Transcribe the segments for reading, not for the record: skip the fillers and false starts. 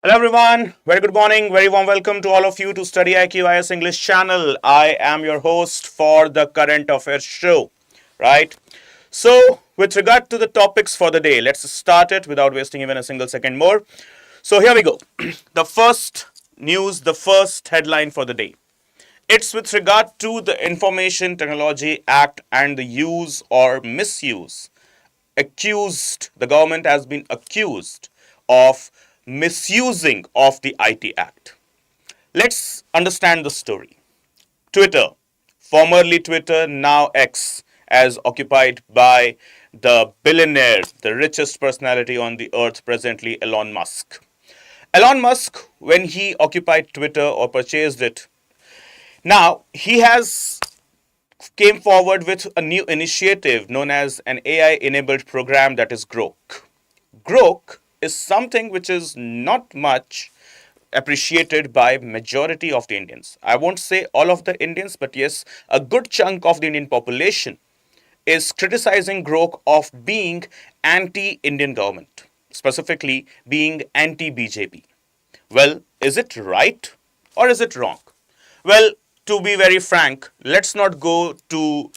Hello everyone, very good morning, very warm welcome to all of you to StudyIQ IS English channel. I am your host for the current affairs show, right? So, with regard to the topics for the day, let's start it without wasting even a single second more. So, here we go. The first news, the first headline for the day. It's with regard to the Information Technology Act and the use or misuse. The government has been accused of misusing of the IT Act. Let's understand the story. Twitter, formerly Twitter, now X, as occupied by the billionaire, the richest personality on the earth presently, Elon Musk. Elon Musk, when he occupied Twitter or purchased it, now he has came forward with a new initiative known as an AI enabled program, that is Grok. Grok is something which is not much appreciated by majority of the Indians. I won't say all of the Indians, but yes, a good chunk of the Indian population is criticizing Grok of being anti-Indian government, specifically being anti-BJP. Well, is it right or is it wrong? Well, to be very frank, let's not go to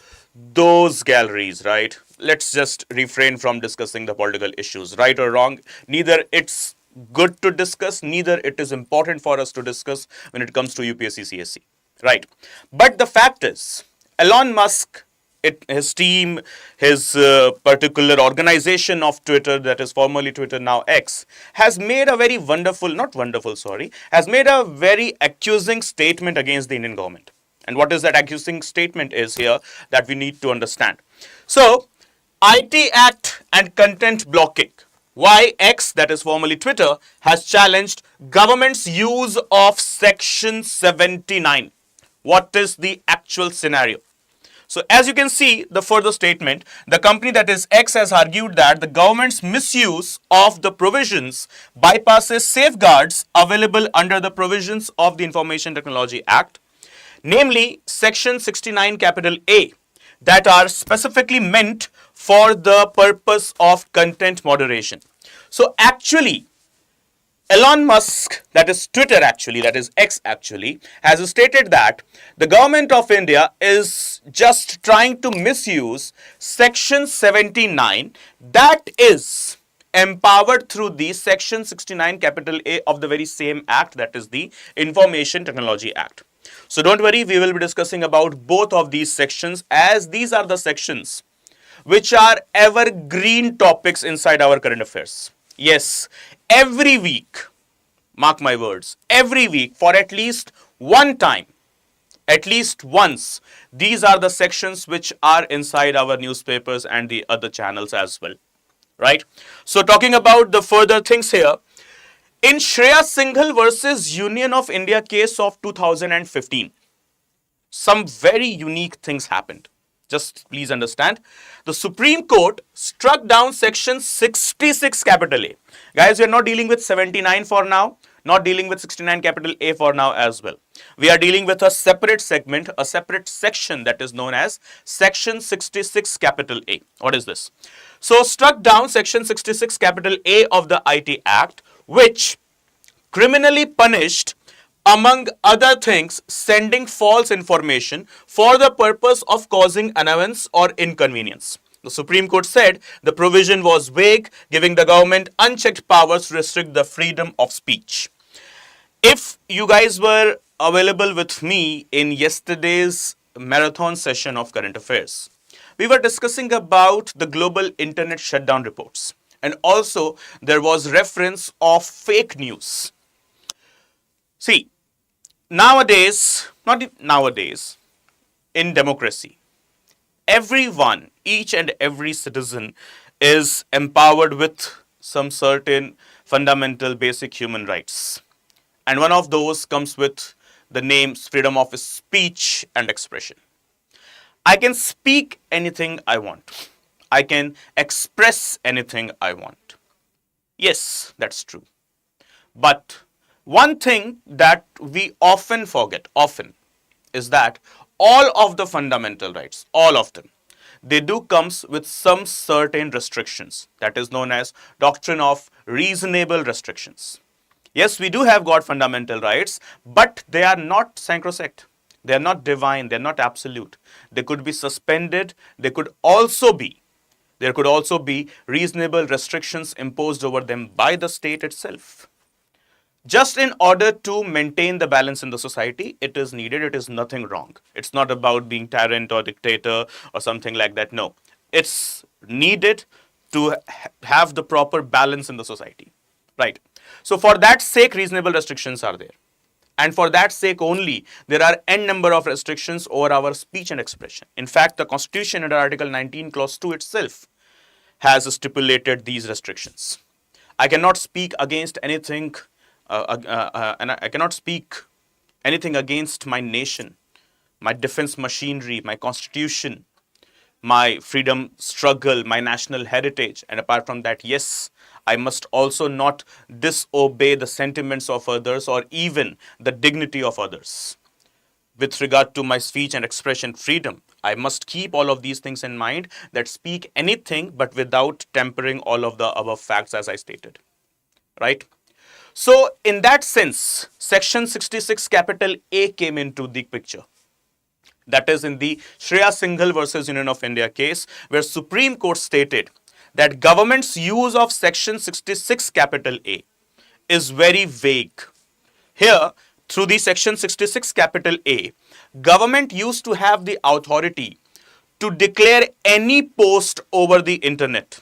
those galleries, right? Let's just refrain from discussing the political issues, right or wrong. Neither it's good to discuss, neither it is important for us to discuss when it comes to UPSC CSC, right? But the fact is, Elon Musk, his team, his particular organization of Twitter, that is formerly Twitter, now X, has made a very has made a very accusing statement against the Indian government. And what is that accusing statement is here that we need to understand. So, IT Act and content blocking. Why X, that is formerly Twitter, has challenged government's use of Section 79. What is the actual scenario? So as you can see, the further statement, the company, that is X, has argued that the government's misuse of the provisions bypasses safeguards available under the provisions of the Information Technology Act, namely Section 69 capital A, that are specifically meant for the purpose of content moderation. So actually, Elon Musk, that is Twitter actually, that is X actually, has stated that the government of India is just trying to misuse Section 79, that is empowered through the Section 69 capital A of the very same act, that is the Information Technology Act. So don't worry, we will be discussing about both of these sections, as these are the sections which are evergreen topics inside our current affairs. Yes, every week, mark my words, every week for at least one time, at least once, these are the sections which are inside our newspapers and the other channels as well, right? So talking about the further things here, in Shreya Singhal versus Union of India case of 2015, some very unique things happened. Just please understand. The Supreme Court struck down Section 66 capital A. Guys, we are not dealing with 79 for now, not dealing with 69 capital A for now as well. We are dealing with a separate segment, a separate section that is known as Section 66 capital A. What is this? So struck down Section 66 capital A of the IT Act, which criminally punished, among other things, sending false information for the purpose of causing annoyance or inconvenience. The Supreme Court said the provision was vague, giving the government unchecked powers to restrict the freedom of speech. If you guys were available with me in yesterday's marathon session of current affairs, we were discussing about the global internet shutdown reports. And also there was reference of fake news. See, nowadays, in democracy, everyone, each and every citizen is empowered with some certain fundamental basic human rights. And one of those comes with the name freedom of speech and expression. I can speak anything I want. I can express anything I want. Yes, that's true. But one thing that we often forget, is that all of the fundamental rights, all of them, they do comes with some certain restrictions, that is known as doctrine of reasonable restrictions. Yes, we do have got fundamental rights, but they are not sacrosanct. They are not divine. They are not absolute. They could be suspended. There could also be reasonable restrictions imposed over them by the state itself. Just in order to maintain the balance in the society, it is needed. It is nothing wrong. It's not about being tyrant or dictator or something like that. No, it's needed to have the proper balance in the society, right? So for that sake, reasonable restrictions are there. And for that sake only, there are n number of restrictions over our speech and expression. In fact, the Constitution under Article 19, Clause 2 itself has stipulated these restrictions. I cannot speak against anything, and I cannot speak anything against my nation, my defense machinery, my constitution, my freedom struggle, my national heritage. And apart from that, yes, I must also not disobey the sentiments of others or even the dignity of others. With regard to my speech and expression freedom, I must keep all of these things in mind, that speak anything but without tempering all of the above facts as I stated, right? So in that sense, Section 66 capital A came into the picture. That is in the Shreya Singhal versus Union of India case, where Supreme Court stated that government's use of Section 66 capital A is very vague. Here, through the Section 66 capital A, government used to have the authority to declare any post over the internet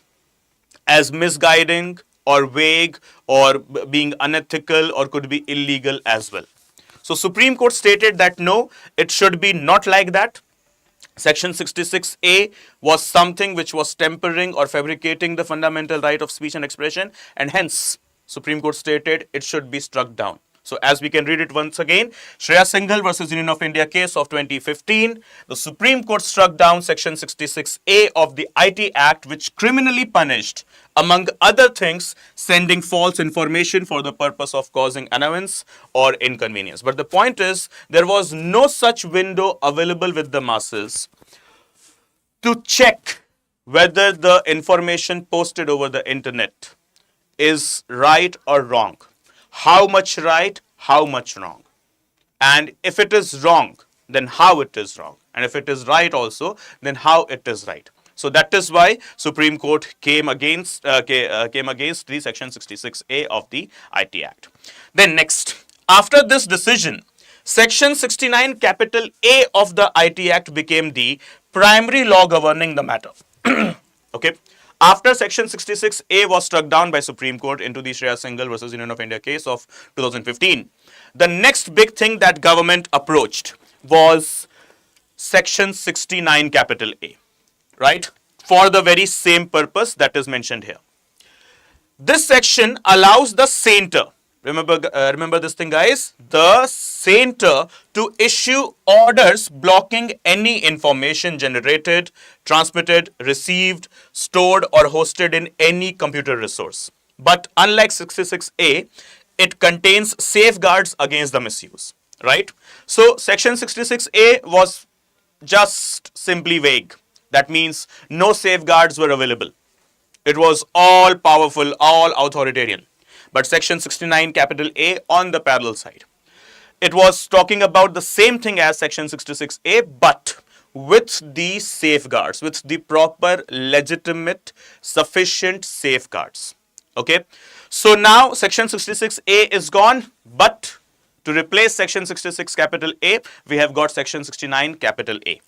as misguiding or vague or being unethical or could be illegal as well. So Supreme Court stated that no, it should be not like that. Section 66A was something which was tempering or fabricating the fundamental right of speech and expression, and hence Supreme Court stated it should be struck down. So as we can read it once again, Shreya Singhal versus Union of India case of 2015, the Supreme Court struck down Section 66A of the IT Act, which criminally punished, among other things, sending false information for the purpose of causing annoyance or inconvenience. But the point is, there was no such window available with the masses to check whether the information posted over the internet is right or wrong. How much right, how much wrong. And if it is wrong, then how it is wrong. And if it is right also, then how it is right. So that is why Supreme Court came against the Section 66A of the IT Act. Then next, after this decision, Section 69 capital A of the IT Act became the primary law governing the matter. Okay. After Section 66A was struck down by Supreme Court into the Shreya Singhal versus Union of India case of 2015, the next big thing that government approached was Section 69 capital A, right? For the very same purpose that is mentioned here. This section allows the sainter, remember this thing guys, the sainter to issue orders blocking any information generated, transmitted, received, stored or hosted in any computer resource. But unlike 66A, it contains safeguards against the misuse, right? So Section 66A was just simply vague. That means no safeguards were available. It was all powerful, all authoritarian. But Section 69 capital A on the parallel side, it was talking about the same thing as Section 66A, but with the safeguards, with the proper, legitimate, sufficient safeguards. Okay. So now Section 66A is gone, but to replace Section 66 capital A, we have got Section 69 capital A.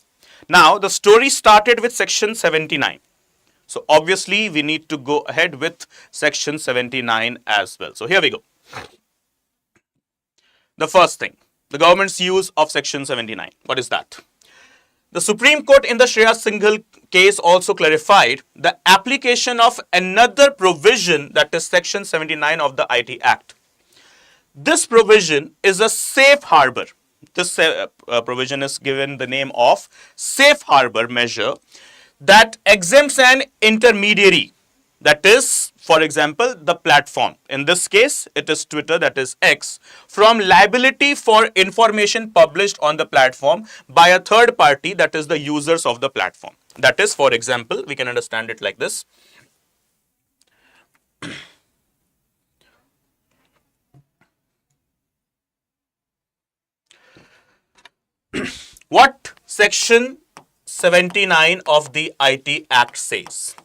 Now the story started with Section 79. So obviously we need to go ahead with Section 79 as well. So here we go. The first thing, the government's use of Section 79. What is that? The Supreme Court in the Shreya Singhal case also clarified the application of another provision, that is Section 79 of the IT Act. This provision is a safe harbor. This provision is given the name of safe harbor measure that exempts an intermediary, that is, for example, the platform. In this case, it is Twitter, that is X, from liability for information published on the platform by a third party, that is the users of the platform. That is, for example, we can understand it like this. What section 79 of the IT Act says?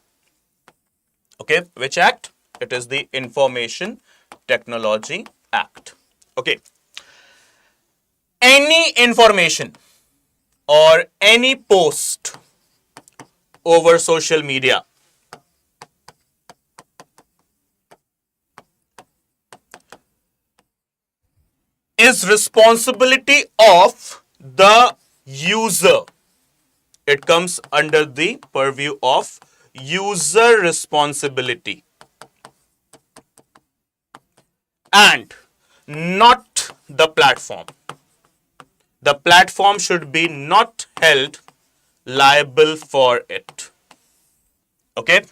Okay, which act? It is the Information Technology Act. Okay. Any information or any post over social media is responsibility of the user. It comes under the purview of user responsibility and not the platform. The platform should be not held liable for it. Okay?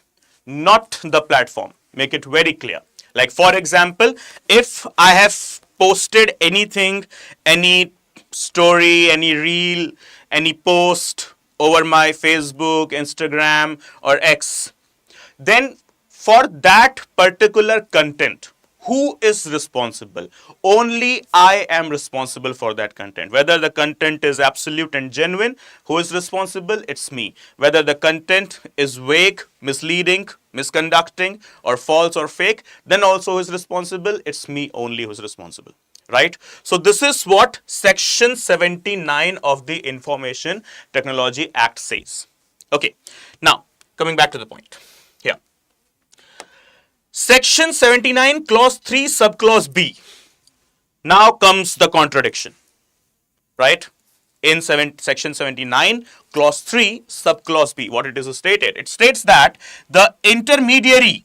Not the platform. Make it very clear. Like, for example, if I have posted anything, any story, any reel, any post over my Facebook, Instagram, or X, then for that particular content, who is responsible? Only I am responsible for that content. Whether the content is absolute and genuine, who is responsible? It's me. Whether the content is vague, misleading, misconducting, or false or fake, then also who is responsible? It's me only who is responsible. Right? So this is what Section 79 of the Information Technology Act says. Okay. Now, coming back to the point. Here. Section 79, Clause 3, Subclause B. Now comes the contradiction. Right? In Section 79, Clause 3, Subclause B. What it is stated? It states that the intermediary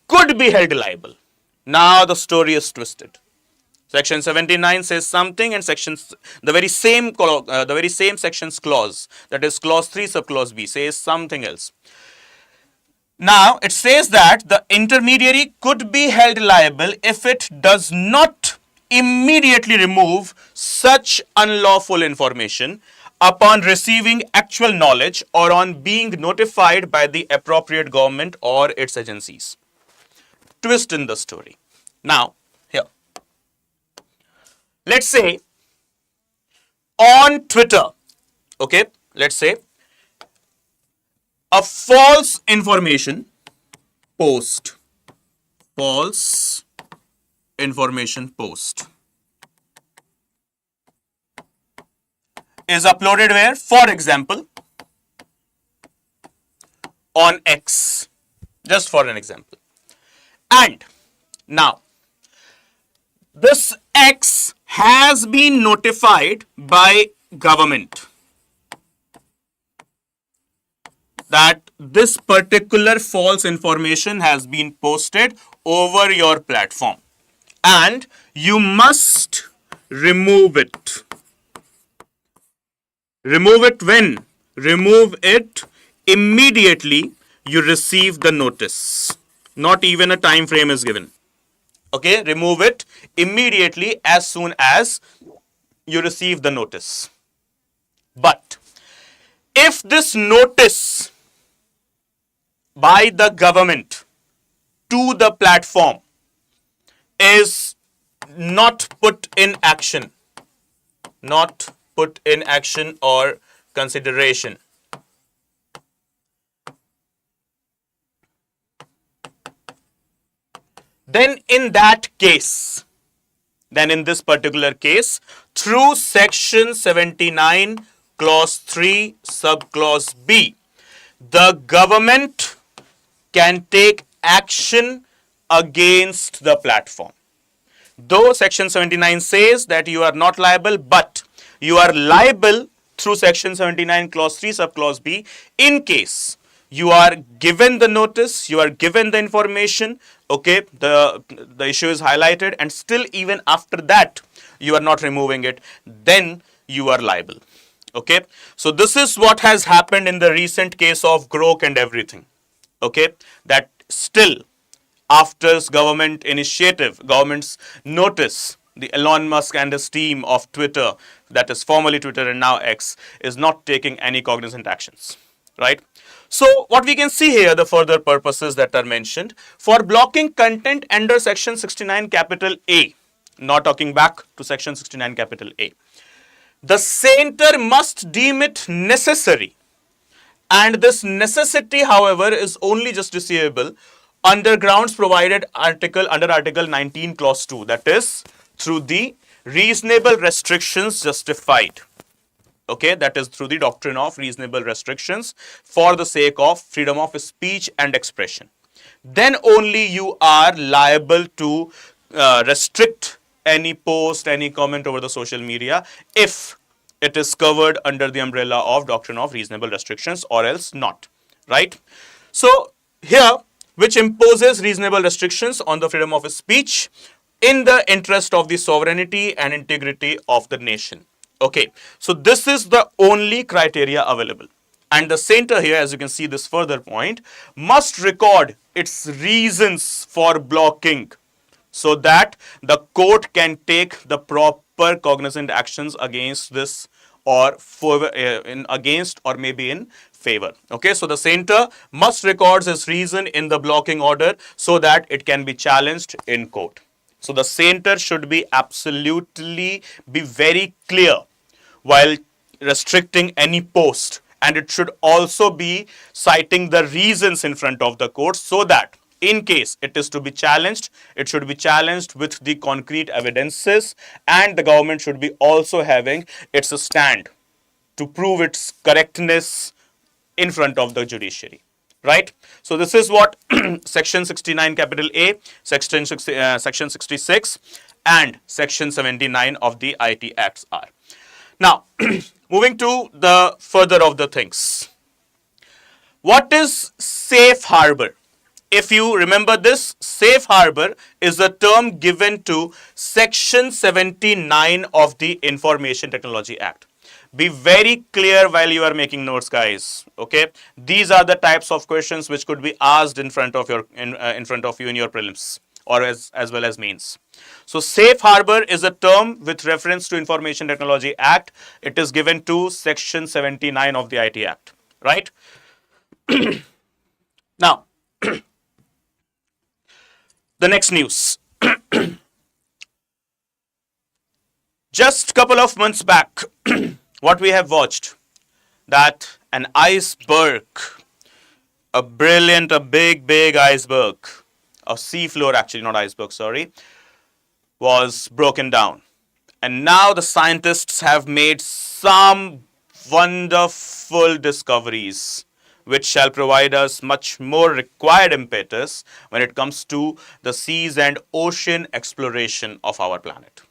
could be held liable. Now the story is twisted. Section 79 says something, and the very same section's clause, that is clause 3 subclause B, says something else. Now it says that the intermediary could be held liable if it does not immediately remove such unlawful information upon receiving actual knowledge or on being notified by the appropriate government or its agencies. Twist in the story. Now, here. Let's say on Twitter, okay, let's say a false information post, is uploaded where? For example, on X, just for an example. And now, this X has been notified by government that this particular false information has been posted over your platform and you must remove it. Remove it when? Remove it immediately you receive the notice. Not even a time frame is given. Okay, remove it immediately as soon as you receive the notice. But if this notice by the government to the platform is not put in action or consideration, then in this particular case, through Section 79, Clause 3, Subclause B, the government can take action against the platform. Though Section 79 says that you are not liable, but you are liable through Section 79, Clause 3, Subclause B, in case you are given the notice, you are given the information, okay, the issue is highlighted, and still even after that you are not removing it, then you are liable. Okay, so this is what has happened in the recent case of Grok and everything. Okay, that still after government's notice, the Elon Musk and his team of Twitter, that is formerly Twitter and now X, is not taking any cognizant actions, right? So what we can see here, the further purposes that are mentioned for blocking content under Section 69 capital A, not talking back to Section 69 capital A. The center must deem it necessary, and this necessity, however, is only justiciable under grounds provided under Article 19 Clause 2, that is, through the reasonable restrictions justified. Okay, that is through the doctrine of reasonable restrictions for the sake of freedom of speech and expression. Then only you are liable to restrict any post, any comment over the social media if it is covered under the umbrella of doctrine of reasonable restrictions, or else not, right? So here, which imposes reasonable restrictions on the freedom of speech in the interest of the sovereignty and integrity of the nation. Okay, so this is the only criteria available. And the center here, as you can see this further point, must record its reasons for blocking so that the court can take the proper cognizant actions against this, or against, or maybe in favor. Okay, so the center must record its reason in the blocking order so that it can be challenged in court. So the center should be absolutely be very clear while restricting any post, and it should also be citing the reasons in front of the court so that in case it is to be challenged, it should be challenged with the concrete evidences, and the government should be also having its stand to prove its correctness in front of the judiciary. Right? So this is what Section 69 capital A, Section 66 and Section 79 of the IT Acts are. Now, moving to the further of the things. What is safe harbor? If you remember this, safe harbor is a term given to Section 79 of the Information Technology Act. Be very clear while you are making notes, guys. Okay, these are the types of questions which could be asked in front of you in your prelims, or as well as mains. So safe harbor is a term with reference to Information Technology Act. It is given to Section 79 of the IT Act, right? Now, the next news. Just a couple of months back, what we have watched, that an iceberg, a big iceberg, a sea floor, actually not iceberg, sorry, was broken down. And now the scientists have made some wonderful discoveries which shall provide us much more required impetus when it comes to the seas and ocean exploration of our planet.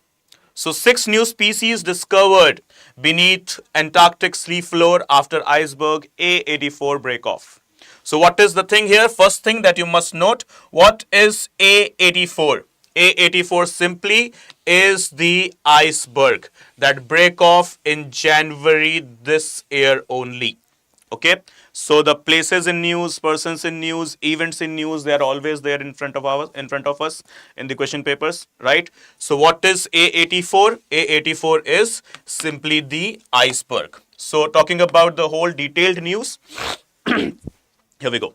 So 6 new species discovered beneath Antarctic sea floor after iceberg A84 breakoff. So what is the thing here? First thing that you must note, what is A84? A84 simply is the iceberg that break off in January this year only. Okay, so the places in news, persons in news, events in news, they are always there in front of us in the question papers, right? So what is A84? A84 is simply the iceberg. So talking about the whole detailed news, here we go.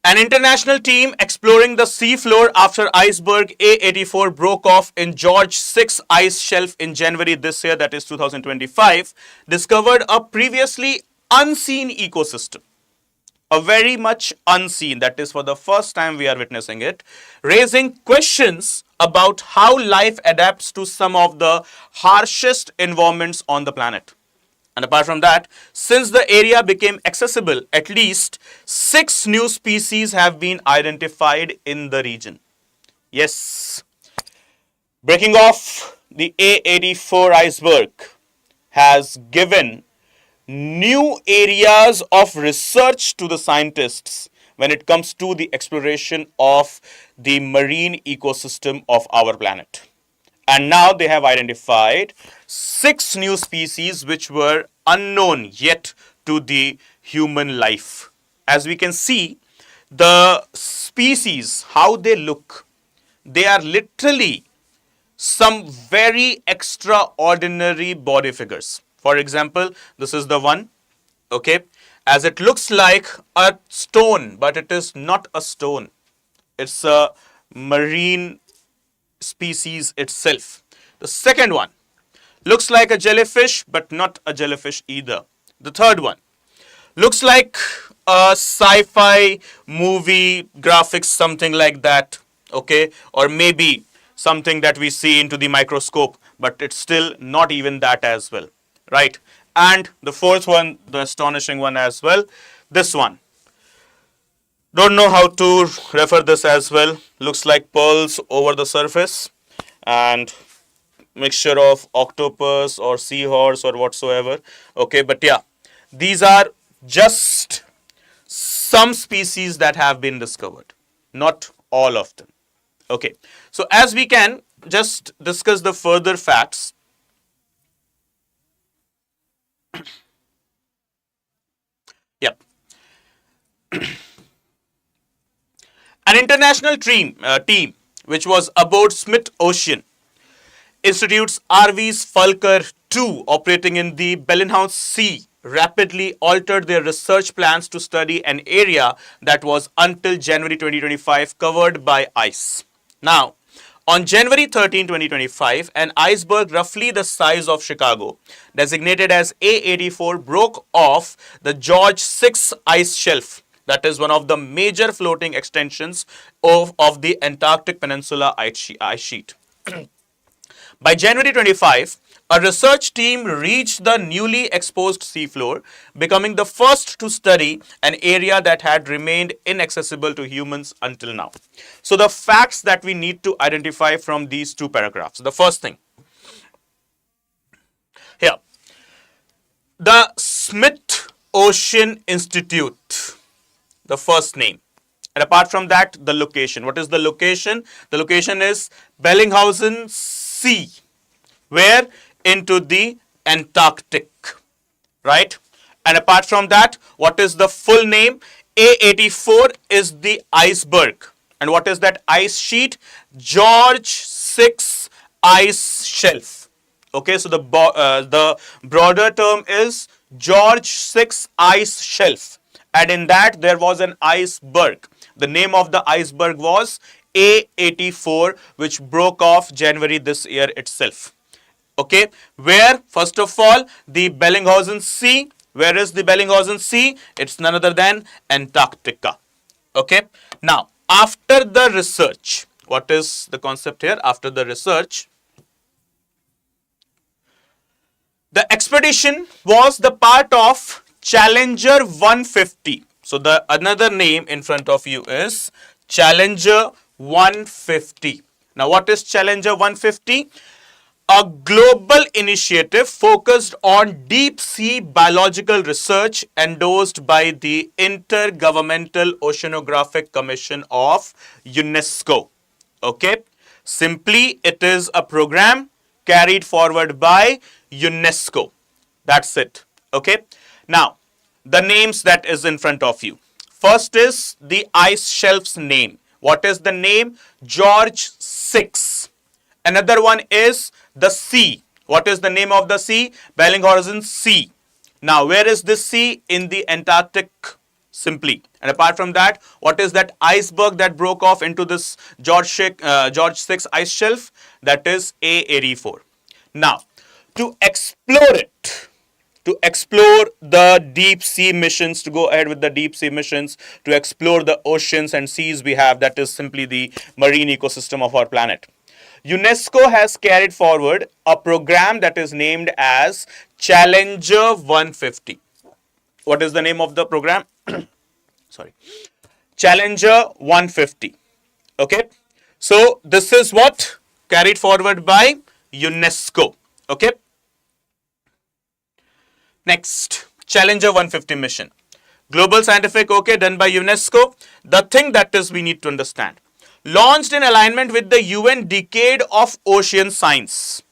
An international team exploring the seafloor after iceberg A84 broke off in George 6 ice shelf in January this year, that is 2025, discovered a previously unseen ecosystem. A very much unseen, that is for the first time we are witnessing it, raising questions about how life adapts to some of the harshest environments on the planet. And apart from that, since the area became accessible, at least 6 new species have been identified in the region. Yes, breaking off the A84 iceberg has given new areas of research to the scientists when it comes to the exploration of the marine ecosystem of our planet. And now they have identified 6 new species which were unknown yet to the human life. As we can see, the species, how they look, they are literally some very extraordinary body figures. For example, this is the one, okay, as it looks like a stone, but it is not a stone. It's a marine species itself. The second one, Looks like a jellyfish, but not a jellyfish either. The third one looks like a sci-fi movie graphics, something like that, okay, or maybe something that we see into the microscope, but it's still not even that as well, right? And the fourth one, the astonishing one as well, this one. Don't know how to refer this as well. Looks like pearls over the surface and mixture of octopus or seahorse or whatsoever. Okay, but yeah, these are just some species that have been discovered, not all of them. Okay, so as we can just discuss the further facts. Yep. An international team which was aboard Smith Ocean Institute's RV's Falker 2 operating in the Bellingshausen Sea rapidly altered their research plans to study an area that was until January 2025 covered by ice. Now, on January 13, 2025, an iceberg roughly the size of Chicago, designated as A84, broke off the George 6 ice shelf. That is one of the major floating extensions of the Antarctic Peninsula ice sheet. By January 25, a research team reached the newly exposed seafloor, becoming the first to study an area that had remained inaccessible to humans until now. So the facts that we need to identify from these two paragraphs. The first thing, here, the Smith Ocean Institute, the first name. And apart from that, the location. What is the location? The location is Bellingshausen Sea. Where? Into the Antarctic. Right? And apart from that, what is the full name? A84 is the iceberg. And what is that ice sheet? George 6 ice shelf. Okay, so the broader term is George 6 ice shelf. And in that there was an iceberg. The name of the iceberg was A84, which broke off January this year itself. Okay, where? First of all, the Bellingshausen Sea. Where is the Bellingshausen Sea? It's none other than Antarctica. Okay, now after the research, what is the concept here? After the research, the expedition was the part of Challenger 150. So the another name in front of you is Challenger 150. Now what is Challenger 150? A global initiative focused on deep sea biological research endorsed by the Intergovernmental Oceanographic Commission of UNESCO. Okay, simply it is a program carried forward by UNESCO. That's it. Okay, now the names that is in front of you. First is the ice shelf's name. What is the name? George 6. Another one is the sea. What is the name of the sea? Bellingshausen Sea. Now, where is this sea? In the Antarctic, simply. And apart from that, what is that iceberg that broke off into this George 6 ice shelf? That is A84. Now, to explore it, to explore the deep sea missions, to go ahead with the deep sea missions, to explore the oceans and seas we have, that is simply the marine ecosystem of our planet. UNESCO has carried forward a program that is named as Challenger 150. What is the name of the program? Sorry. Challenger 150. Okay. So this is what carried forward by UNESCO. Okay. Next, Challenger 150 mission. Global scientific, okay, done by UNESCO. The thing that is we need to understand. Launched in alignment with the UN Decade of Ocean Science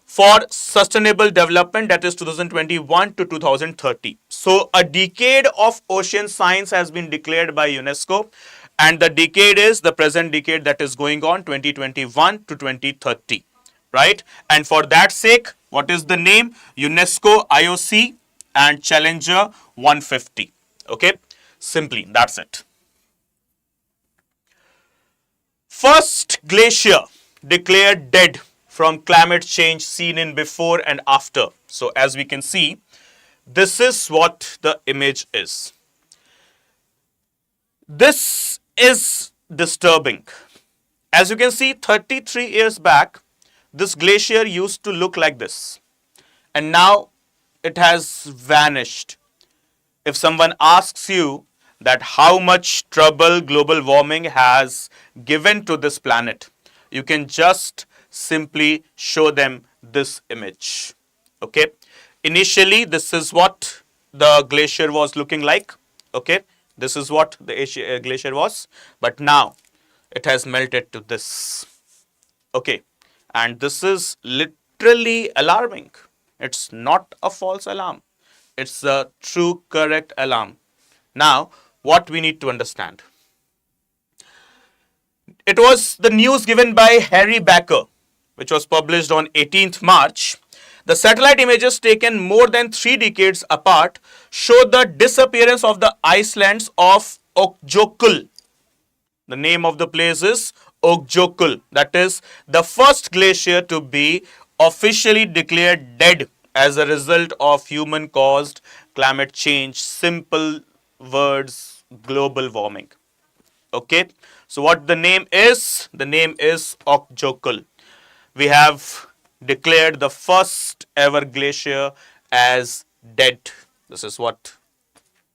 for Sustainable Development, that is 2021 to 2030. So a decade of ocean science has been declared by UNESCO, and the decade is the present decade that is going on 2021 to 2030, right? And for that sake, what is the name? UNESCO IOC and Challenger 150. Okay, simply that's it. First glacier declared dead from climate change seen in before and after. So as we can see, this is what the image is. This is disturbing. As you can see, 33 years back, this glacier used to look like this. And now it has vanished. If someone asks you that how much trouble global warming has given to this planet, you can just simply show them this image. Okay. Initially, this is what the glacier was looking like. Okay. This is what the glacier was. But now it has melted to this. Okay. And this is literally alarming. It's not a false alarm. It's a true, correct alarm. Now, what we need to understand. It was the news given by Harry Baker, which was published on 18th March. The satellite images taken more than 3 decades apart show the disappearance of the icelands of Okjokul. The name of the place is Okjokul. That is the first glacier to be officially declared dead as a result of human-caused climate change. Simple words, global warming. Okay. So what the name is? The name is Okjokul. We have declared the first ever glacier as dead. This is what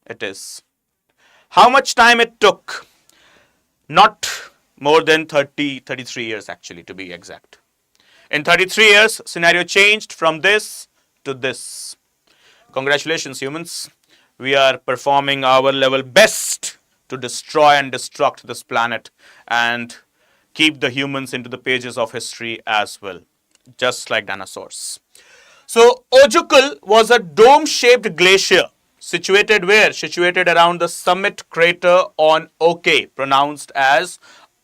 it is. How much time it took? Not more than 33 years actually, to be exact. In 33 years, scenario changed from this to this. Congratulations, humans. We are performing our level best to destroy and destruct this planet and keep the humans into the pages of history as well, just like dinosaurs. So, Ojukul was a dome-shaped glacier situated where? Situated around the summit crater on Oke, pronounced as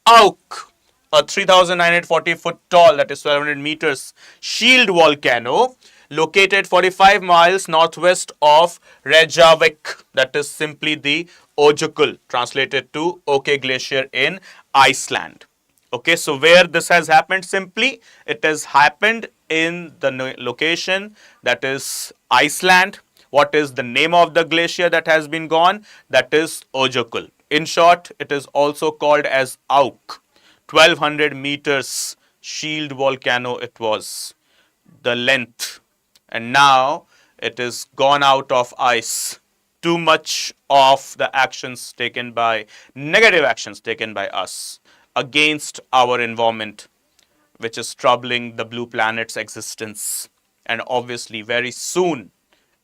Auk, a 3,940 foot tall, that is 1,200 meters, shield volcano located 45 miles northwest of Reykjavik. That is simply the Ojukul, translated to Oke Glacier in Iceland. Okay, so where this has happened? Simply, it has happened in the location that is Iceland. What is the name of the glacier that has been gone? That is Ojukul. In short, it is also called as Auk. 1,200 meters shield volcano it was, the length. And now it is gone out of ice. Too much of the actions taken by, negative actions taken by us against our environment, which is troubling the blue planet's existence. And obviously, very soon,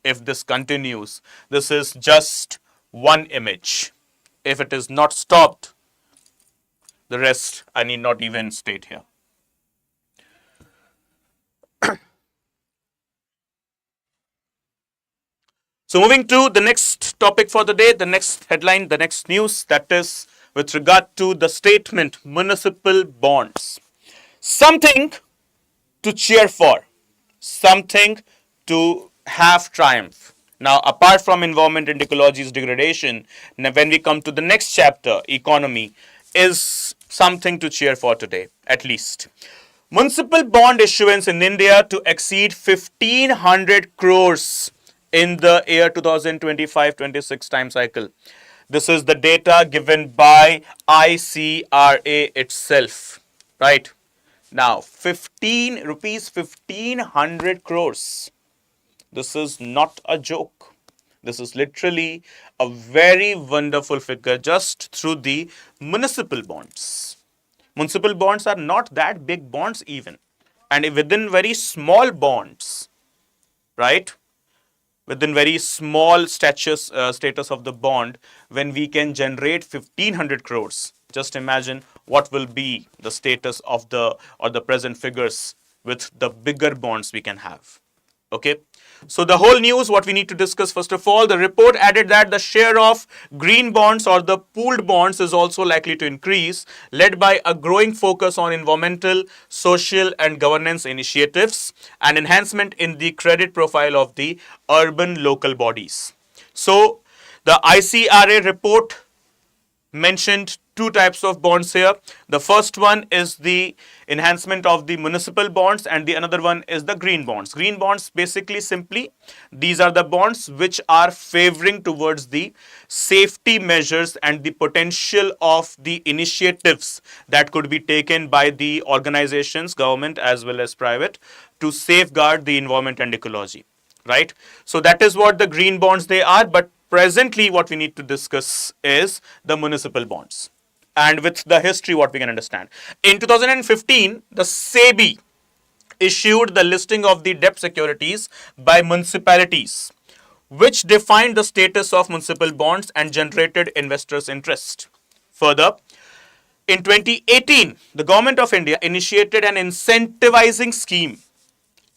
if this continues, this is just one image. If it is not stopped, the rest I need not even state here. So moving to the next topic for the day, the next headline, the next news, that is with regard to the statement municipal bonds. Something to cheer for, something to have triumph. Now, apart from environment and ecology's degradation, when we come to the next chapter, economy, is something to cheer for today, at least. Municipal bond issuance in India to exceed 1,500 crores in the year 2025-26 time cycle. This is the data given by ICRA itself, right? Now, 1,500 crores. This is not a joke. This is literally a very wonderful figure just through the municipal bonds. Municipal bonds are not that big bonds even. And within very small bonds, right? Within very small status of the bond, when we can generate 1,500 crores, just imagine what will be the status of the present figures with the bigger bonds we can have. Okay. So the whole news, what we need to discuss, first of all, the report added that the share of green bonds or the pooled bonds is also likely to increase, led by a growing focus on environmental, social and governance initiatives and enhancement in the credit profile of the urban local bodies. So the ICRA report mentioned two types of bonds here. The first one is the enhancement of the municipal bonds, and the another one is the green bonds. Green bonds, basically simply, these are the bonds which are favoring towards the safety measures and the potential of the initiatives that could be taken by the organizations, government as well as private, to safeguard the environment and ecology, right? So that is what the green bonds they are, but presently what we need to discuss is the municipal bonds. And with the history, what we can understand. In 2015, the SEBI issued the listing of the debt securities by municipalities, which defined the status of municipal bonds and generated investors' interest. Further, in 2018, the Government of India initiated an incentivizing scheme,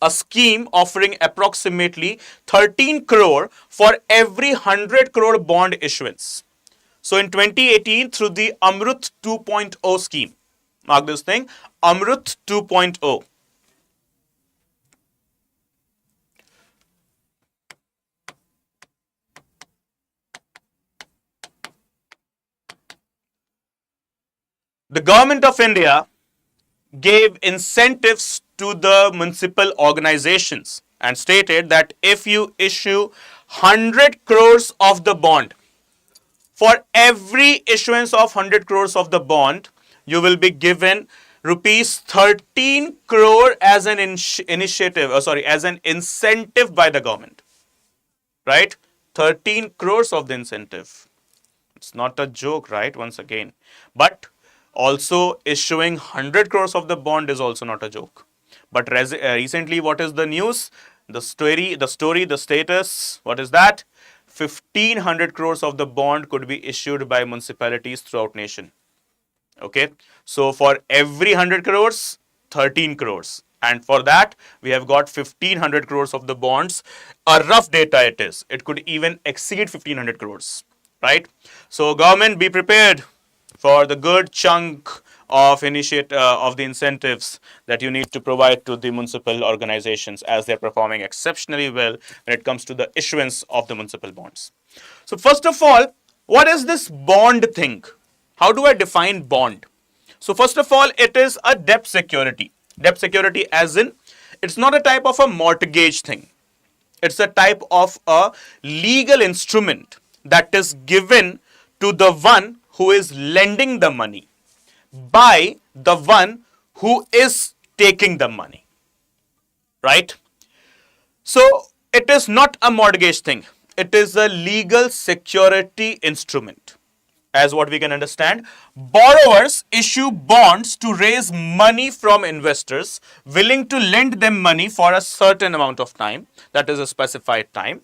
a scheme offering approximately 13 crore for every 100 crore bond issuance. So in 2018, through the Amrut 2.0 scheme, mark this thing, Amrut 2.0. The Government of India gave incentives to the municipal organizations and stated that if you issue 100 crores of the bond, for every issuance of 100 crores of the bond, you will be given rupees 13 crore as an initiative, as an incentive by the government, right? 13 crores of the incentive. It's not a joke, right? Once again, but also issuing 100 crores of the bond is also not a joke. But recently, what is the news? The status, what is that? 1,500 crores of the bond could be issued by municipalities throughout nation. Okay, so for every 100 crores, 13 crores. And for that, we have got 1,500 crores of the bonds. A rough data it is. It could even exceed 1,500 crores, right? So government, be prepared for the good chunk of the incentives that you need to provide to the municipal organizations, as they're performing exceptionally well when it comes to the issuance of the municipal bonds. So first of all, what is this bond thing? How do I define bond? So first of all, it is a debt security. Debt security as in, it's not a type of a mortgage thing. It's a type of a legal instrument that is given to the one who is lending the money by the one who is taking the money, right? So it is not a mortgage thing. It is a legal security instrument. As what we can understand, borrowers issue bonds to raise money from investors willing to lend them money for a certain amount of time, that is a specified time.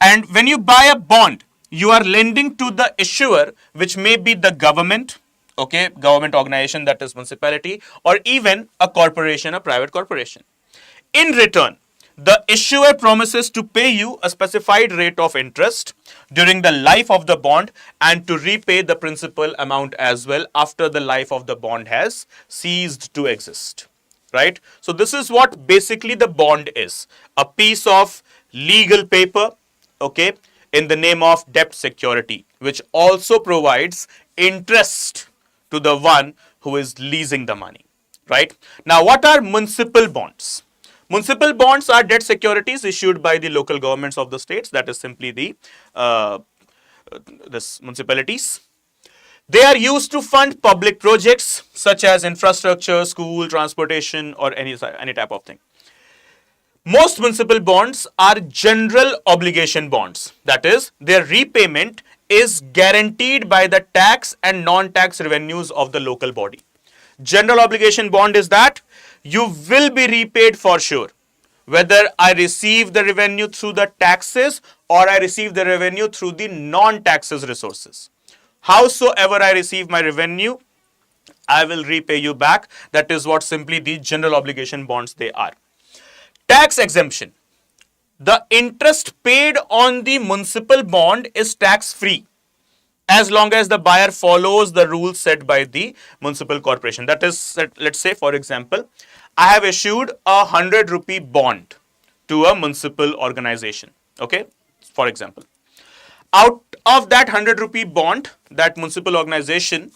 And when you buy a bond, you are lending to the issuer, which may be the government, okay, government organization, that is municipality, or even a corporation, a private corporation. In return, the issuer promises to pay you a specified rate of interest during the life of the bond and to repay the principal amount as well after the life of the bond has ceased to exist, right? So this is what basically the bond is, a piece of legal paper, okay, in the name of debt security, which also provides interest to the one who is leasing the money, right? Now, what are municipal bonds? Municipal bonds are debt securities issued by the local governments of the states, that is simply the municipalities. They are used to fund public projects such as infrastructure, school, transportation, or any type of thing. Most municipal bonds are general obligation bonds, that is, their repayment is guaranteed by the tax and non-tax revenues of the local body. General obligation bond is that you will be repaid for sure, whether I receive the revenue through the taxes or I receive the revenue through the non-taxes resources. Howsoever I receive my revenue, I will repay you back. That is what simply the general obligation bonds they are. Tax exemption. The interest paid on the municipal bond is tax free as long as the buyer follows the rules set by the municipal corporation. That is, let's say, for example, I have issued a 100 rupee bond to a municipal organization. Okay, for example, out of that 100 rupee bond, that municipal organization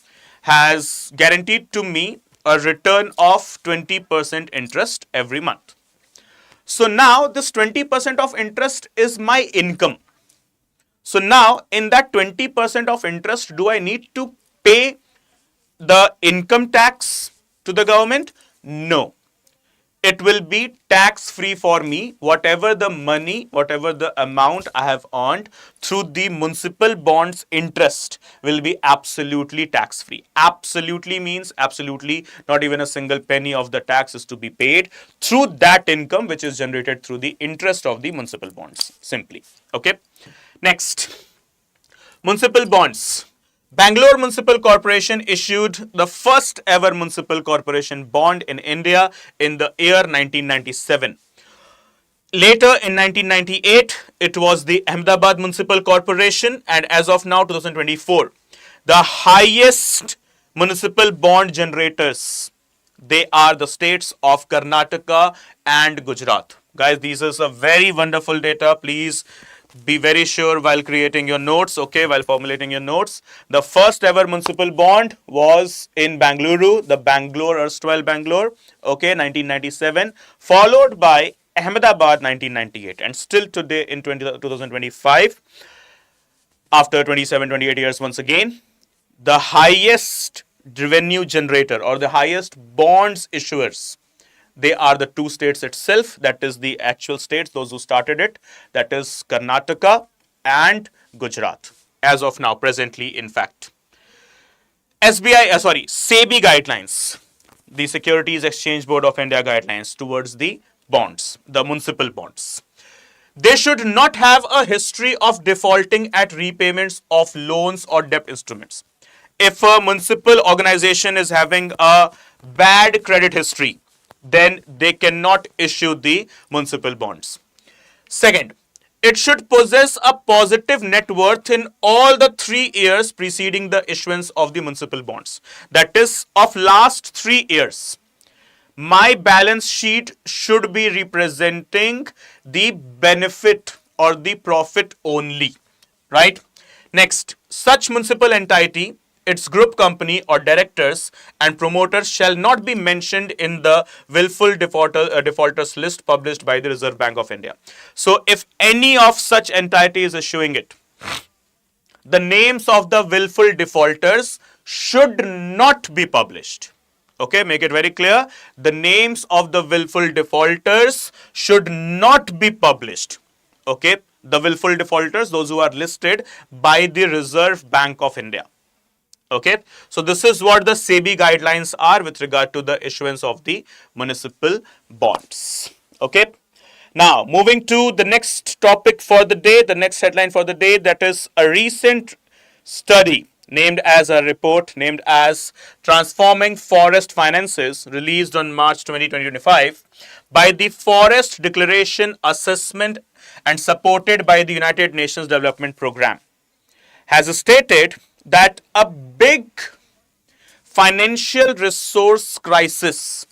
has guaranteed to me a return of 20% interest every month. So now this 20% of interest is my income. So now in that 20% of interest, do I need to pay the income tax to the government? No. It will be tax free for me. Whatever the money, whatever the amount I have earned through the municipal bonds interest will be absolutely tax free. Absolutely means absolutely not even a single penny of the tax is to be paid through that income which is generated through the interest of the municipal bonds. Simply. Okay. Next, municipal bonds. Bangalore Municipal Corporation issued the first ever municipal corporation bond in India in the year 1997. Later in 1998, it was the Ahmedabad Municipal Corporation, and as of now 2024, the highest municipal bond generators, they are the states of Karnataka and Gujarat. Guys, this is a very wonderful data. Please be very sure while creating your notes, okay, while formulating your notes. The first ever municipal bond was in Bangalore, the Bangalore, erstwhile Bangalore, okay, 1997, followed by Ahmedabad, 1998. And still today in 2025, after 27, 28 years once again, the highest revenue generator or the highest bonds issuers, they are the two states itself, that is the actual states, those who started it, that is Karnataka and Gujarat, as of now, presently, in fact. SEBI guidelines, the Securities Exchange Board of India guidelines towards the bonds, the municipal bonds. They should not have a history of defaulting at repayments of loans or debt instruments. If a municipal organization is having a bad credit history, then they cannot issue the municipal bonds. Second, it should possess a positive net worth in all the 3 years preceding the issuance of the municipal bonds. That is, of last 3 years. My balance sheet should be representing the benefit or the profit only, right? Next, such municipal entity, its group company or directors and promoters shall not be mentioned in the willful defaulters list published by the Reserve Bank of India. So if any of such entity is issuing it, the names of the willful defaulters should not be published. Okay, make it very clear. The names of the willful defaulters should not be published. Okay, the willful defaulters, those who are listed by the Reserve Bank of India. Okay, so this is what the SEBI guidelines are with regard to the issuance of the municipal bonds. Okay, now moving to the next topic for the day, the next headline for the day, that is a recent study named as a report named as Transforming Forest Finances, released on March 2025 by the Forest Declaration Assessment and supported by the United Nations Development Program, has stated that a big financial resource crisis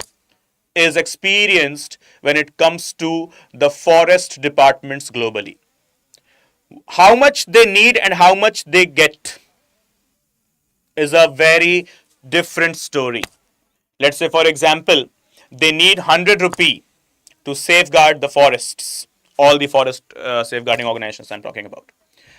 is experienced when it comes to the forest departments globally. How much they need and how much they get is a very different story. Let's say, for example, they need 100 rupee to safeguard the forests, all the forest safeguarding organizations I'm talking about.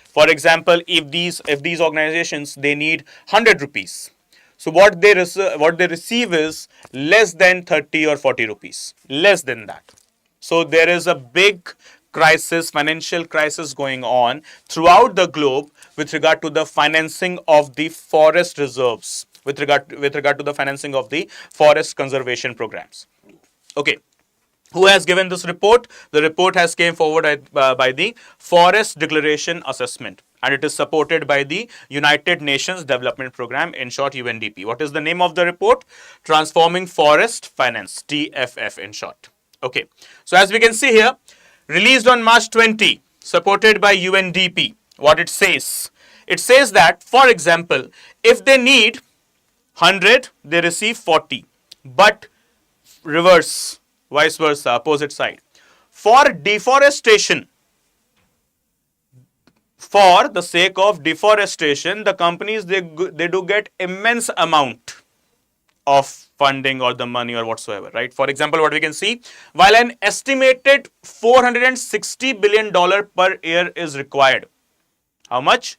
For example, if these organizations, they need 100 rupees, so what they receive is less than 30 or 40 rupees, less than that. So there is a big crisis, financial crisis going on throughout the globe with regard to the financing of the forest reserves, with regard to the financing of the forest conservation programs. Okay. Who has given this report? The report has came forward by the Forest Declaration Assessment, and it is supported by the United Nations Development Program, in short UNDP. What is the name of the report? Transforming Forest Finance, TFF in short. Okay, so as we can see here, released on March 20, supported by UNDP, what it says? It says that, for example, if they need 100, they receive 40, but reverse, vice versa, opposite side. For deforestation, for the sake of deforestation, the companies, they do get immense amount of funding or the money or whatsoever, right? For example, what we can see, while an estimated $460 billion per year is required. How much?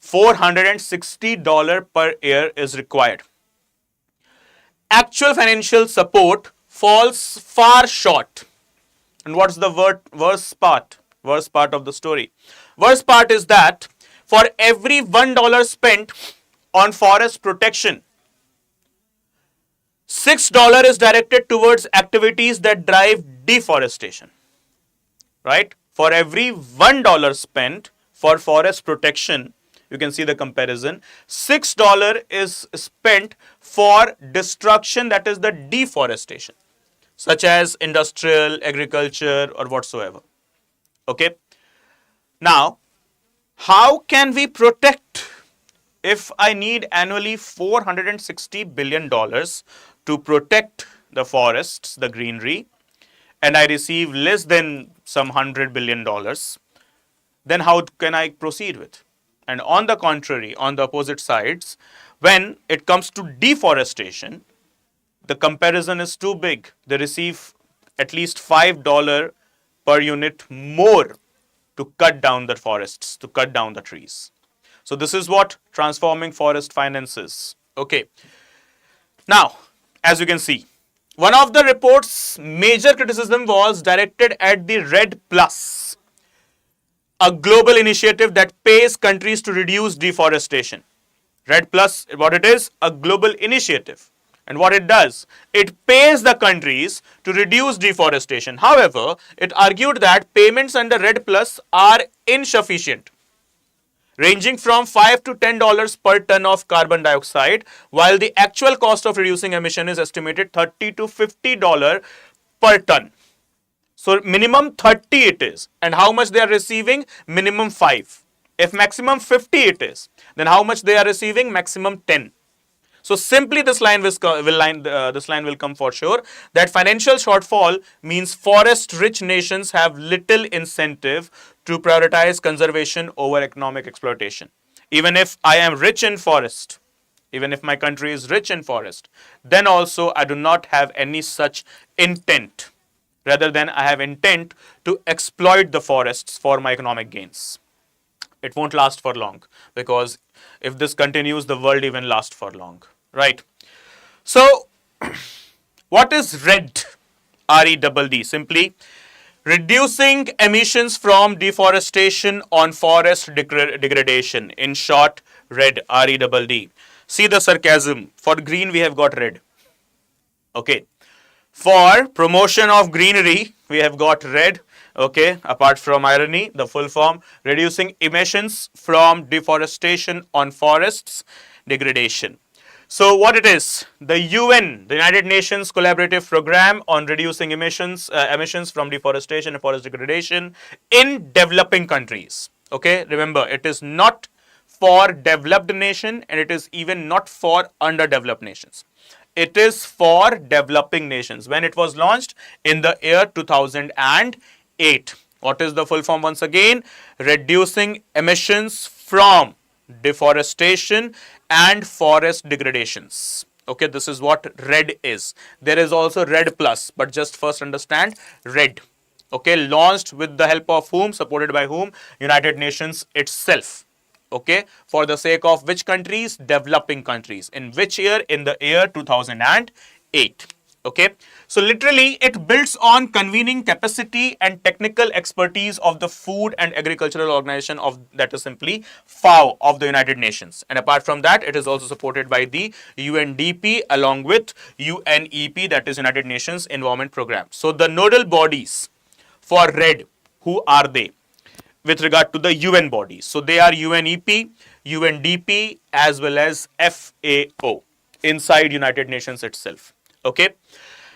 $460 per year is required. Actual financial support falls far short. And what's the worst part? Worst part of the story. Worst part is that for every $1 spent on forest protection, $6 is directed towards activities that drive deforestation. Right? For every $1 spent for forest protection, you can see the comparison, $6 is spent for destruction, that is the deforestation, such as industrial, agriculture, or whatsoever. Okay. Now, how can we protect if I need annually $460 billion to protect the forests, the greenery, and I receive less than some $100 billion, then how can I proceed with? And on the contrary, on the opposite sides, when it comes to deforestation, the comparison is too big. They receive at least $5 per unit more to cut down the forests, to cut down the trees. So this is what transforming forest finance is. Okay. Now, as you can see, one of the report's major criticism was directed at the REDD Plus, a global initiative that pays countries to reduce deforestation. REDD Plus, what it is? A global initiative. And what it does, it pays the countries to reduce deforestation. However, it argued that payments under REDD Plus are insufficient, ranging from $5 to $10 per ton of carbon dioxide, while the actual cost of reducing emission is estimated $30 to $50 per ton. So minimum 30 it is. And how much they are receiving? Minimum 5. If maximum 50 it is, then how much they are receiving? Maximum 10. So simply this line will come for sure, that financial shortfall means forest-rich nations have little incentive to prioritize conservation over economic exploitation. Even if I am rich in forest, even if my country is rich in forest, then also I do not have any such intent. Rather than I have intent to exploit the forests for my economic gains. It won't last for long, because if this continues, the world even lasts for long. Right. So, what is REDD? R-E-D-D. Simply, reducing emissions from deforestation on forest degradation. In short, REDD. R-E-D-D. See the sarcasm. For green, we have got REDD. Okay. For promotion of greenery, we have got REDD. Okay. Apart from irony, the full form, reducing emissions from deforestation on forests degradation. So what it is, the UN, the United Nations Collaborative Program on reducing emissions from deforestation and forest degradation in developing countries. Okay, remember, it is not for developed nation and it is even not for underdeveloped nations. It is for developing nations. When it was launched in the year 2008. What is the full form once again? Reducing emissions from deforestation and forest degradations. Okay, this is what REDD is. There is also REDD Plus, but just first understand REDD. Okay, launched with the help of whom, supported by whom? United Nations itself. Okay, for the sake of which countries? Developing countries. In which year? In the year 2008. Okay, so literally it builds on convening capacity and technical expertise of the Food and Agricultural Organization of, that is simply FAO, of the United Nations. And apart from that, it is also supported by the UNDP along with UNEP, that is United Nations Environment Program. So the nodal bodies for REDD, who are they? With regard to the UN bodies. So they are UNEP, UNDP as well as FAO inside United Nations itself. Okay.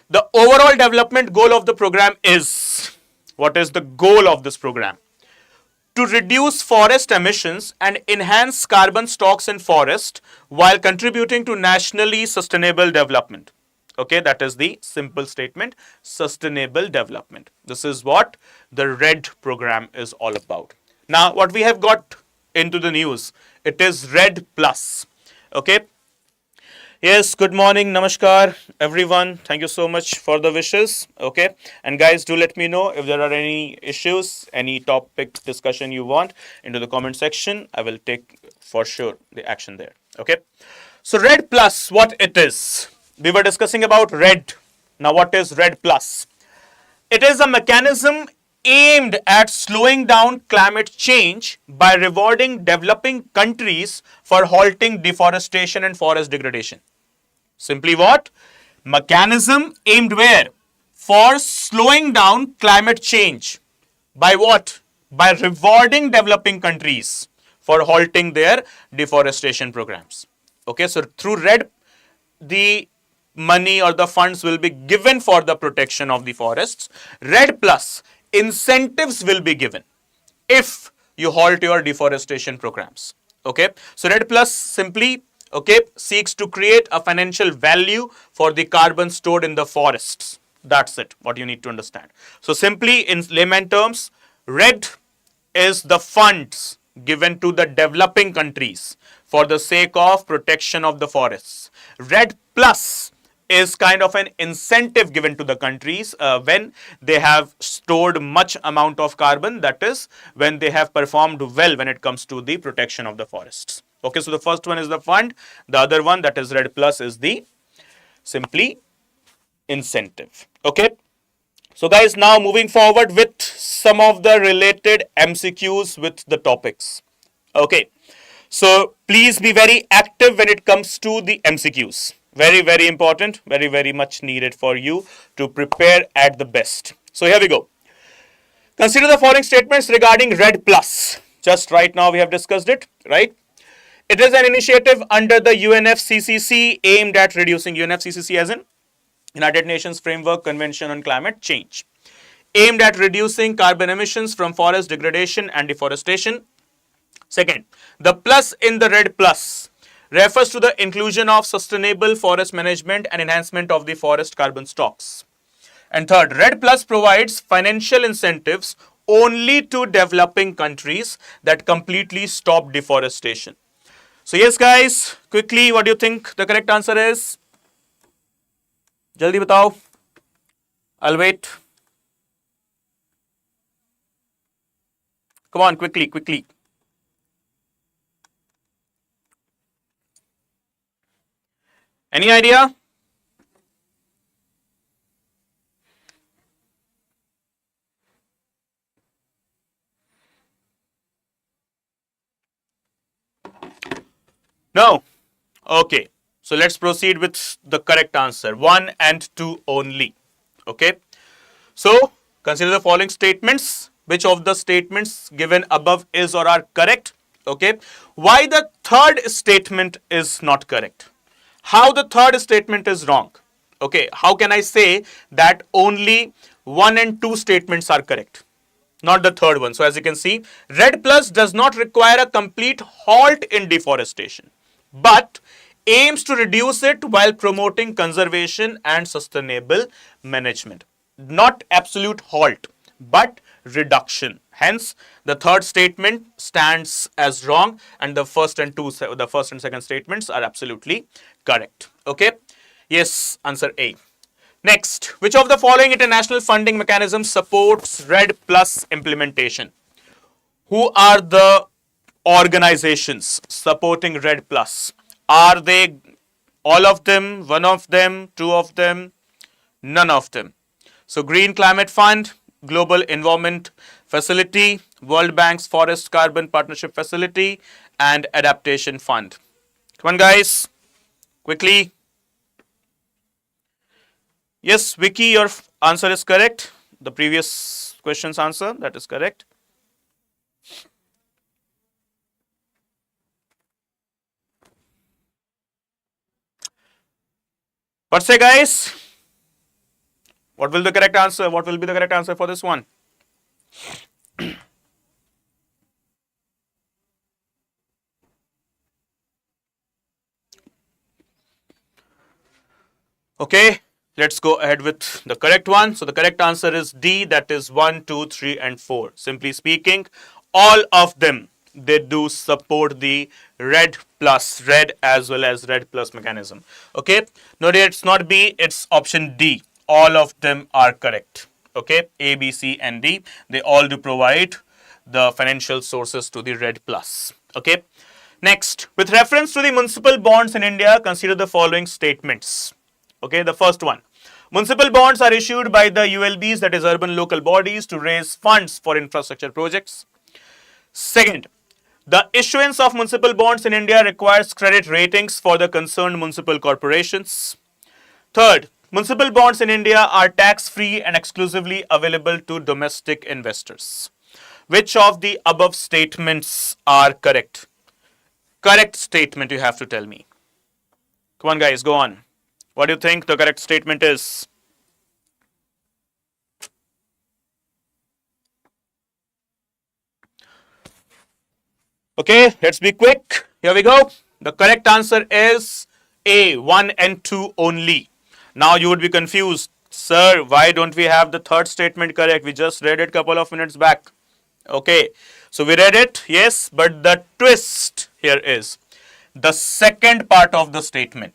The overall development goal of the program is, what is the goal of this program? To reduce forest emissions and enhance carbon stocks in forest while contributing to nationally sustainable development. Okay, that is the simple statement, sustainable development. This is what the REDD program is all about. Now, what we have got into the news, it is Red Plus. Okay. Yes, good morning, namaskar, everyone. Thank you so much for the wishes. Okay, and guys, do let me know if there are any issues, any topic discussion you want into the comment section. I will take for sure the action there. Okay, so Red Plus, what it is? We were discussing about Red. Now, what is Red Plus? It is a mechanism aimed at slowing down climate change by rewarding developing countries for halting deforestation and forest degradation. Simply what? Mechanism aimed where? For slowing down climate change. By what? By rewarding developing countries for halting their deforestation programs. Okay, so through RED, the money or the funds will be given for the protection of the forests. RED plus incentives will be given if you halt your deforestation programs. Okay, so RED plus simply seeks to create a financial value for the carbon stored in the forests. That's it, what you need to understand. So simply in layman terms, RED is the funds given to the developing countries for the sake of protection of the forests. RED plus is kind of an incentive given to the countries when they have stored much amount of carbon, that is when they have performed well when it comes to the protection of the forests. Okay, so the first one is the fund, the other one, that is RED plus, is the simply incentive. Okay, so guys, now moving forward with some of the related MCQs with the topics. Okay, so please be very active when it comes to the MCQs. Very, very important, very, very much needed for you to prepare at the best. So here we go. Consider the following statements regarding RED plus. Just right now we have discussed it, right? It is an initiative under the UNFCCC aimed at reducing, UNFCCC as in United Nations Framework Convention on Climate Change, aimed at reducing carbon emissions from forest degradation and deforestation. Second, the plus in the RED plus refers to the inclusion of sustainable forest management and enhancement of the forest carbon stocks. And third, RED plus provides financial incentives only to developing countries that completely stop deforestation. So yes guys, quickly, what do you think the correct answer is? Jaldi batao. I'll wait. Come on, quickly, quickly. Any idea? No? Okay. So let's proceed with the correct answer. 1 and 2 only. Okay. So consider the following statements. Which of the statements given above is or are correct? Okay. Why the third statement is not correct? How the third statement is wrong? Okay. How can I say that only 1 and 2 statements are correct, not the third one? So as you can see, RED plus does not require a complete halt in deforestation, but aims to reduce it while promoting conservation and sustainable management. Not absolute halt, but reduction. Hence, the third statement stands as wrong, and the first and second statements are absolutely correct. Okay. Yes, answer A. Next, which of the following international funding mechanisms supports RED plus implementation? Who are the organizations supporting RED plus? Are they all of them, one of them, two of them, none of them? So Green Climate Fund, Global Environment Facility, World Bank's Forest Carbon Partnership Facility, and Adaptation Fund. Come on guys, quickly. Yes, Vicky, your answer is correct. The previous question's answer, that is correct. What say guys? What will the correct answer? What will be the correct answer for this one? Okay, let's go ahead with the correct one. So the correct answer is D, that is 1, 2, 3, and 4. Simply speaking, all of them, they do support the red as well as red plus mechanism. Okay, no, it's not B, it's option D. All of them are correct. Okay, A, B, C, and D, they all do provide the financial sources to the red plus. Okay, next, with reference to the municipal bonds in India, consider the following statements. Okay, the first one. Municipal bonds are issued by the ULBs, that is urban local bodies, to raise funds for infrastructure projects. Second, the issuance of municipal bonds in India requires credit ratings for the concerned municipal corporations. Third, municipal bonds in India are tax-free and exclusively available to domestic investors. Which of the above statements are correct? Correct statement, you have to tell me. Come on, guys, go on. What do you think the correct statement is? Okay, let's be quick. Here we go. The correct answer is A, 1 and 2 only. Now you would be confused. Sir, why don't we have the third statement correct? We just read it a couple of minutes back. Okay, so we read it, yes, but the twist here is the second part of the statement.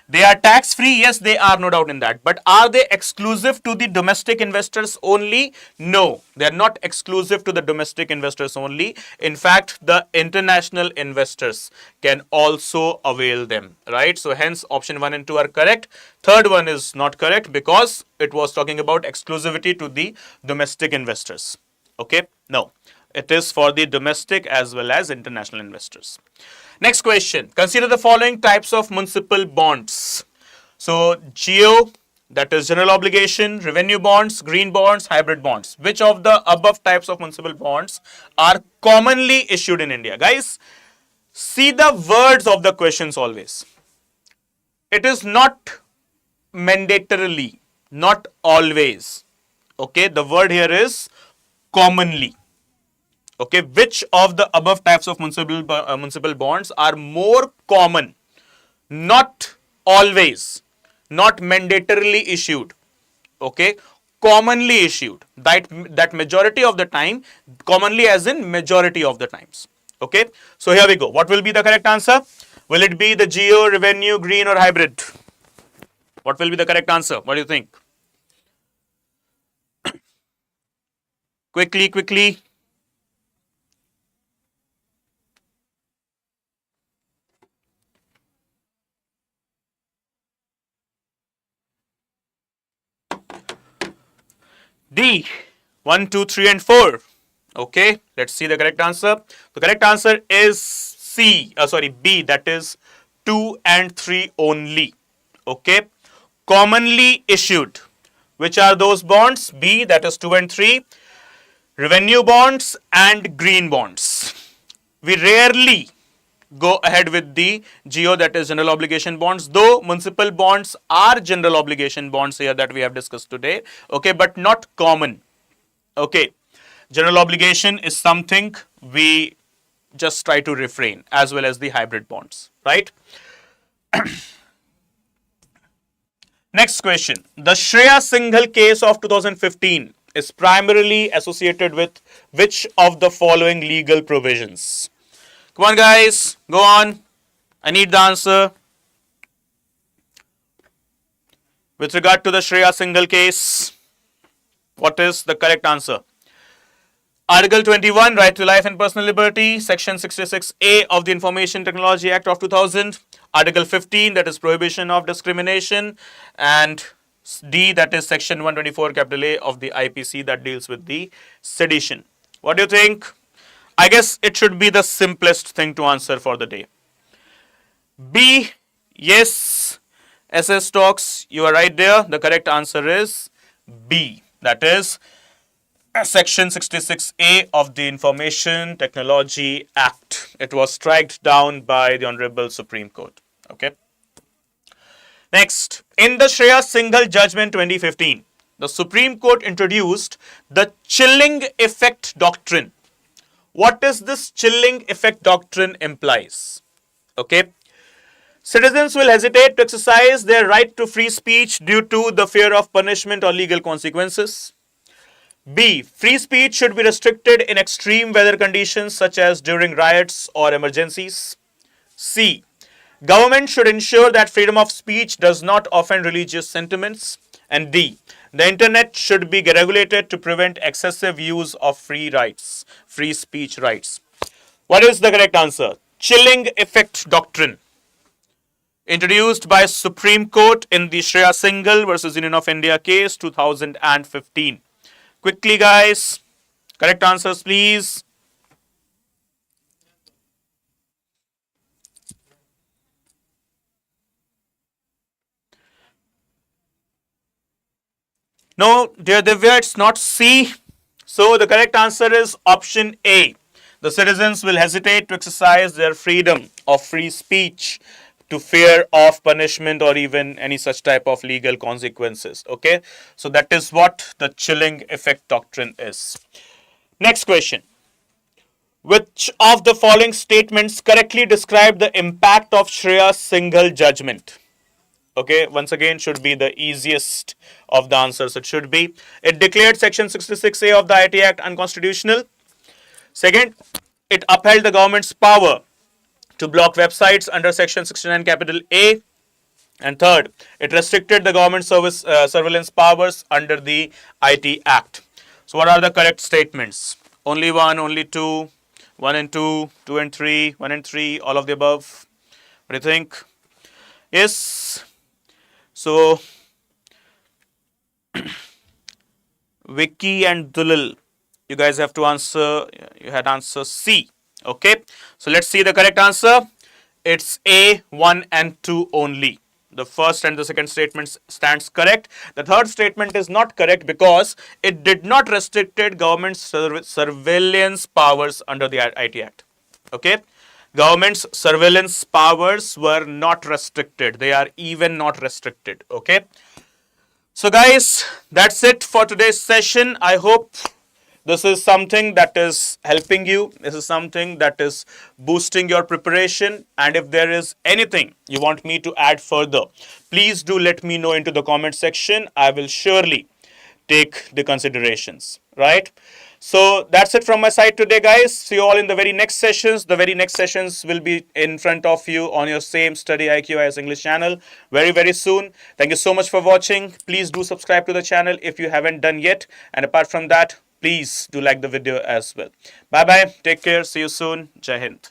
They are tax free, yes, they are, no doubt in that. But are they exclusive to the domestic investors only? No, they are not exclusive to the domestic investors only. In fact, the international investors can also avail them, right? So hence option 1 and 2 are correct. Third one is not correct because it was talking about exclusivity to the domestic investors. Okay, no, it is for the domestic as well as international investors. Next question. Consider the following types of municipal bonds. So, GO, that is general obligation, revenue bonds, green bonds, hybrid bonds. Which of the above types of municipal bonds are commonly issued in India? Guys, see the words of the questions always. It is not mandatorily, not always. Okay, the word here is commonly. Okay, which of the above types of municipal bonds are more common, not always, not mandatorily issued, okay, commonly issued, that majority of the time, commonly as in majority of the times. Okay, so here we go. What will be the correct answer? Will it be the GO, revenue, green, or hybrid? What will be the correct answer? What do you think? Quickly. D, 1, 2, 3, and 4. Okay, let's see the correct answer. The correct answer is B, that is 2 and 3 only. Okay, commonly issued. Which are those bonds? B, that is 2 and 3. Revenue bonds and green bonds. We rarely go ahead with the GO, that is general obligation bonds, though municipal bonds are general obligation bonds here that we have discussed today, okay, but not common. Okay, general obligation is something we just try to refrain, as well as the hybrid bonds, right? Next question. The Shreya Singhal case of 2015 is primarily associated with which of the following legal provisions? Come on, guys, go on. I need the answer. With regard to the Shreya Singhal case, what is the correct answer? Article 21, Right to Life and Personal Liberty, Section 66A of the Information Technology Act of 2000, Article 15, that is Prohibition of Discrimination, and D, that is Section 124, capital A of the IPC, that deals with the sedition. What do you think? I guess it should be the simplest thing to answer for the day. B, yes, SS Talks, you are right there. The correct answer is B, that is Section 66A of the Information Technology Act. It was struck down by the Honorable Supreme Court. Okay. Next, in the Shreya Singhal judgment 2015, the Supreme Court introduced the chilling effect doctrine. What is this chilling effect doctrine implies? Okay. Citizens will hesitate to exercise their right to free speech due to the fear of punishment or legal consequences. B. Free speech should be restricted in extreme weather conditions such as during riots or emergencies. C. Government should ensure that freedom of speech does not offend religious sentiments. And D. The internet should be regulated to prevent excessive use of free speech rights. What is the correct answer? Chilling effect doctrine, introduced by Supreme Court in the Shreya Singhal versus Union of India case 2015. Quickly, guys. Correct answers, please. No, dear Divya, it's not C. So the correct answer is option A. The citizens will hesitate to exercise their freedom of free speech to fear of punishment or even any such type of legal consequences. Okay, so that is what the chilling effect doctrine is. Next question. Which of the following statements correctly describe the impact of Shreya Singhal judgment? Okay, once again, should be the easiest of the answers. It should be. It declared Section 66A of the IT Act unconstitutional. Second, it upheld the government's power to block websites under Section 69 capital A. And third, it restricted the government surveillance powers under the IT Act. So what are the correct statements? Only one, only two, one and two, two and three, one and three, all of the above. What do you think? Yes. So, Vicky and Dulil, you guys have to answer, you had answer C. Okay. So, let's see the correct answer. It's A, 1 and 2 only. The first and the second statement stands correct. The third statement is not correct because it did not restricted government surveillance powers under the IT Act. Okay. Government's surveillance powers were not restricted. They are even not restricted. Okay. So guys, that's it for today's session. I hope this is something that is helping you. This is something that is boosting your preparation. And if there is anything you want me to add further, please do let me know into the comment section. I will surely take the considerations, right? So that's it from my side today, guys. See you all in the very next sessions. The very next sessions will be in front of you on your same StudyIQ IAS English channel very, very soon. Thank you so much for watching. Please do subscribe to the channel if you haven't done yet. And apart from that, please do like the video as well. Bye-bye. Take care. See you soon. Jai Hind.